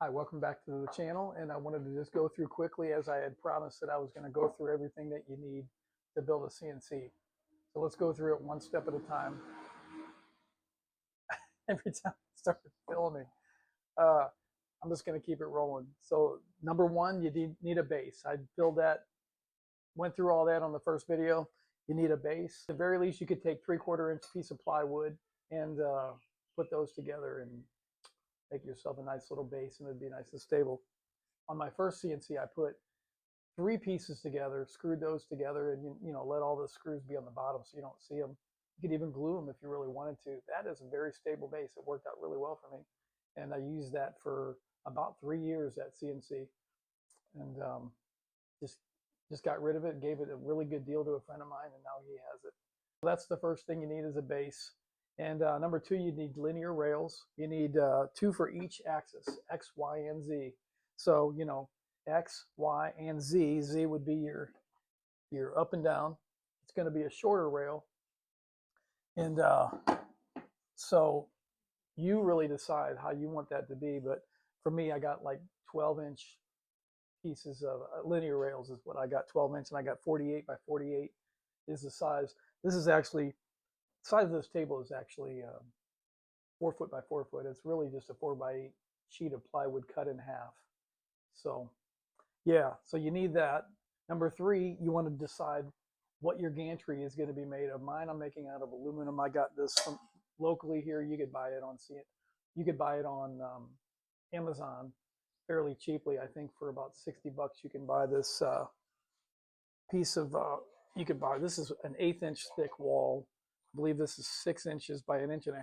Hi, welcome back to the channel, and I wanted to just go through quickly, as I had promised that I was going to go through everything that you need to build a CNC. So let's go through it one step at a time. Every time I start filming, I'm just going to keep it rolling. So number one, you need a base. I build that, went through all that on the first video. You need a base. At the very least, you could take 3/4 inch piece of plywood and put those together and make yourself a nice little base, and it'd be nice and stable. On my first CNC, I put 3 pieces together, screwed those together, and you know, let all the screws be on the bottom so you don't see them. You could even glue them if you really wanted to. That is a very stable base. It worked out really well for me, and I used that for about 3 years at CNC, and just got rid of it, gave it a really good deal to a friend of mine, and now he has it. So that's the first thing you need is a base. And number two, you need linear rails. You need 2 for each axis, X, Y, and Z. So, you know, X, Y, and Z. Z would be your up and down. It's going to be a shorter rail. And so you really decide how you want that to be. But for me, I got like 12-inch pieces of linear rails is what I got, 12-inch, and I got 48 by 48 is the size. This is actually, the size of this table is actually 4 foot by 4 foot. It's really just a 4x8 sheet of plywood cut in half. So yeah, so you need that. Number three, you want to decide what your gantry is going to be made of. Mine, I'm making out of aluminum. I got this from locally here. You could buy it on Amazon fairly cheaply. I think for about 60 bucks you can buy this piece of. You could buy, this is an 1/8 inch thick wall. I believe this is 6 inches by 1.5 inches,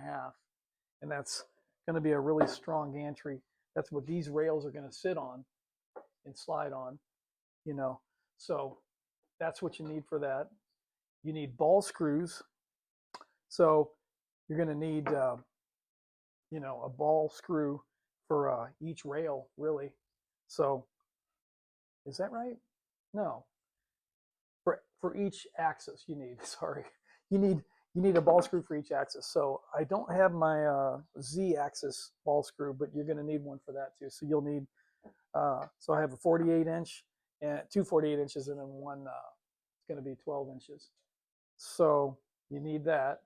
and that's going to be a really strong gantry. That's what these rails are going to sit on and slide on, you know. So that's what you need for that. You need ball screws. So you're going to need, you know, a ball screw for each rail, really. So is that right? No. For each axis you need, sorry, you need a ball screw for each axis. So I don't have my Z axis ball screw, but you're going to need one for that too. So you'll need, so I have a 48 inch and 2 48 inches, and then one it's going to be 12 inches. So you need that.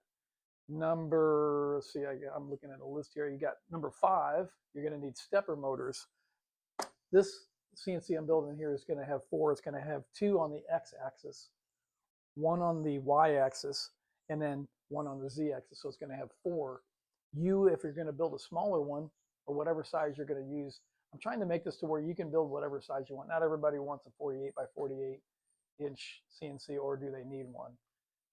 Let's see, I'm looking at a list here. You got number 5, you're going to need stepper motors. This CNC I'm building here is going to have 4. It's going to have 2 on the X axis, 1 on the Y axis, and then 1 on the Z axis. So it's going to have 4. If you're going to build a smaller one, or whatever size you're going to use, I'm trying to make this to where you can build whatever size you want. Not everybody wants a 48 by 48 inch CNC, or do they need one?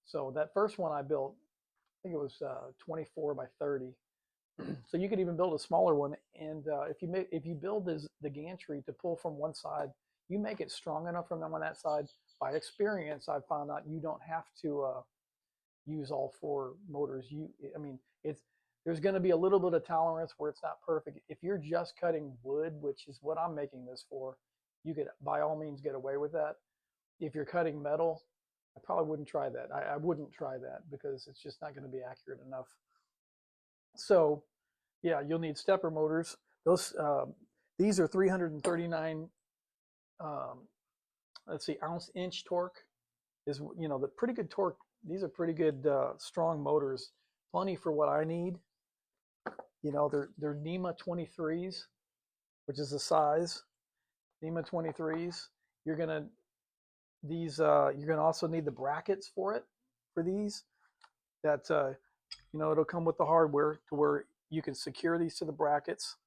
So that first one I built, I think it was 24 by 30. So you could even build a smaller one, and if you build the gantry to pull from one side, you make it strong enough from them on that side. By experience, I've found out you don't have to use all 4 motors. I mean, there's going to be a little bit of tolerance where it's not perfect. If you're just cutting wood, which is what I'm making this for, you could by all means get away with that. If you're cutting metal, I probably wouldn't try that. I wouldn't try that because it's just not going to be accurate enough. So yeah, you'll need stepper motors. These are 339 let's see, ounce-inch torque is, you know, the pretty good torque. These are pretty good strong motors, plenty for what I need. You know, they're NEMA 23s, which is the size. NEMA 23s. You're gonna also need the brackets for these. That you know, it'll come with the hardware to where you can secure these to the brackets,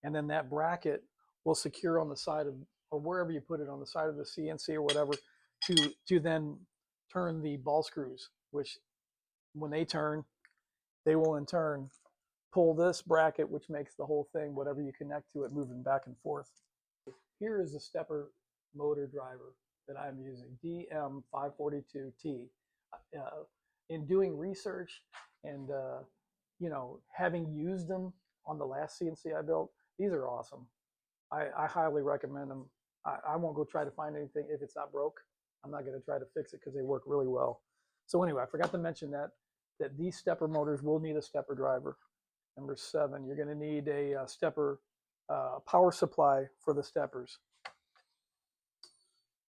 and then that bracket will secure on the side of, or wherever you put it, on the side of the CNC or whatever, to then turn the ball screws, which when they turn, they will in turn pull this bracket, which makes the whole thing, whatever you connect to it, moving back and forth. Here is the stepper motor driver that I'm using, DM542T. In doing research and you know, having used them on the last CNC I built, these are awesome. I highly recommend them. I won't go try to find anything if it's not broke. I'm not going to try to fix it because they work really well. So anyway, I forgot to mention that these stepper motors will need a stepper driver. Number 7, you're going to need a stepper power supply for the steppers.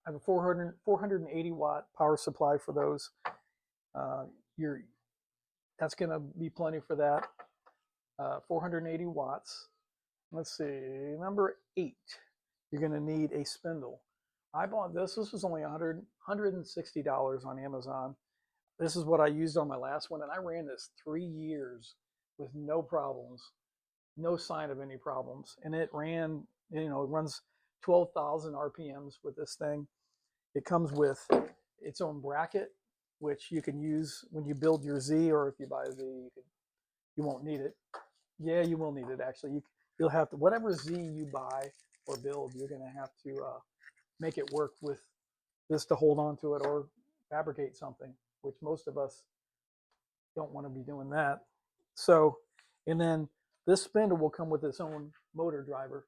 I have a 480 watt power supply for those. That's going to be plenty for that. 480 watts. Let's see, number 8, you're going to need a spindle. I bought this. This was only $160 on Amazon. This is what I used on my last one, and I ran this 3 years with no problems, no sign of any problems. And it ran, it runs 12,000 RPMs with this thing. It comes with its own bracket, which you can use when you build your Z, or if you buy a Z, you won't need it. Yeah, you will need it actually. You'll have to, whatever Z you buy or build, you're going to have to make it work with this to hold on to it, or fabricate something, which most of us don't want to be doing that. So, and then this spindle will come with its own motor driver.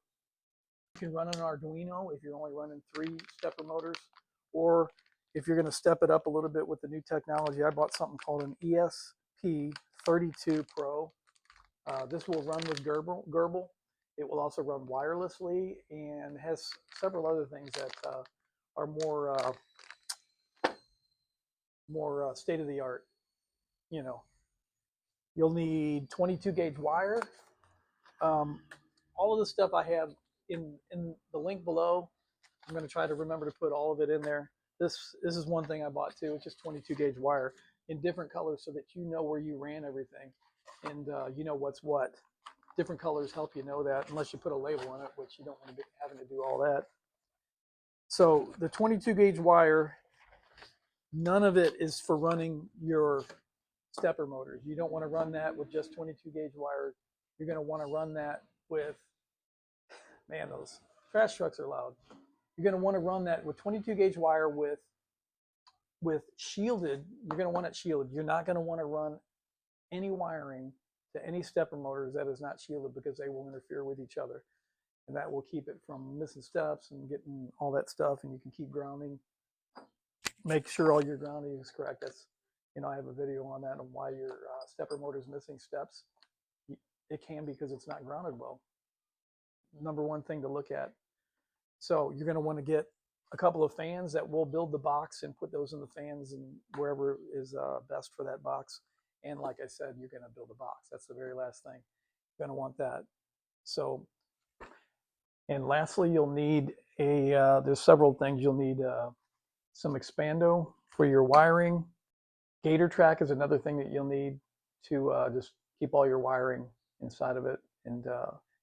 You can run an Arduino if you're only running 3 stepper motors, or if you're going to step it up a little bit with the new technology. I bought something called an ESP32 Pro. This will run with Gerbil. It will also run wirelessly, and has several other things that are more state of the art. You'll need 22 gauge wire. All of the stuff I have in the link below. I'm going to try to remember to put all of it in there. This is one thing I bought too. It's just 22 gauge wire in different colors, so that you know where you ran everything, and you know what's what. Different colors help you know that, unless you put a label on it, which you don't want to be having to do all that. So the 22 gauge wire, none of it is for running your stepper motors. You don't want to run that with just 22 gauge wire. You're going to want to run that with, man, those trash trucks are loud. You're going to want to run that with 22 gauge wire with shielded. You're going to want it shielded. You're not going to want to run any wiring to any stepper motors that is not shielded, because they will interfere with each other, and that will keep it from missing steps and getting all that stuff. And you can keep grounding. Make sure all your grounding is correct. That's, I have a video on that, on why your stepper motor is missing steps. It can be because it's not grounded well. Number one thing to look at. So you're going to want to get a couple of fans that will build the box, and put those in the fans and wherever is best for that box. And like I said, you're going to build a box. That's the very last thing. You're going to want that. So, and lastly, you'll need there's several things. You'll need some expando for your wiring. Gator track is another thing that you'll need to just keep all your wiring inside of it. And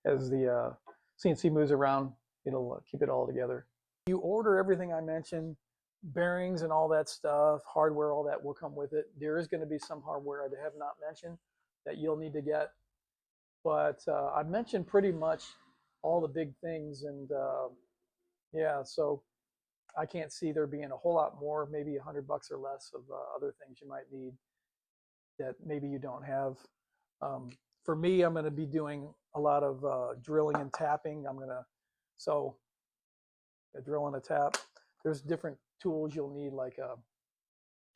as the CNC moves around, it'll keep it all together. You order everything I mentioned, bearings and all that stuff, hardware, all that will come with it. There is going to be some hardware I have not mentioned that you'll need to get, but I've mentioned pretty much all the big things, and yeah, so I can't see there being a whole lot more, maybe $100 or less of other things you might need that maybe you don't have. For me, I'm going to be doing a lot of drilling and tapping. So a drill and a tap. There's different tools you'll need, like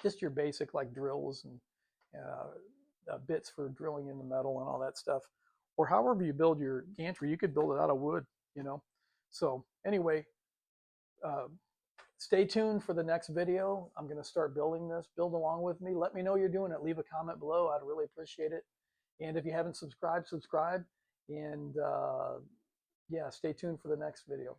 just your basic like drills and bits for drilling in the metal and all that stuff. Or however you build your gantry, you could build it out of wood, So anyway, stay tuned for the next video. I'm going to start building this. Build along with me. Let me know you're doing it. Leave a comment below. I'd really appreciate it. And if you haven't subscribed, subscribe. And yeah, stay tuned for the next video.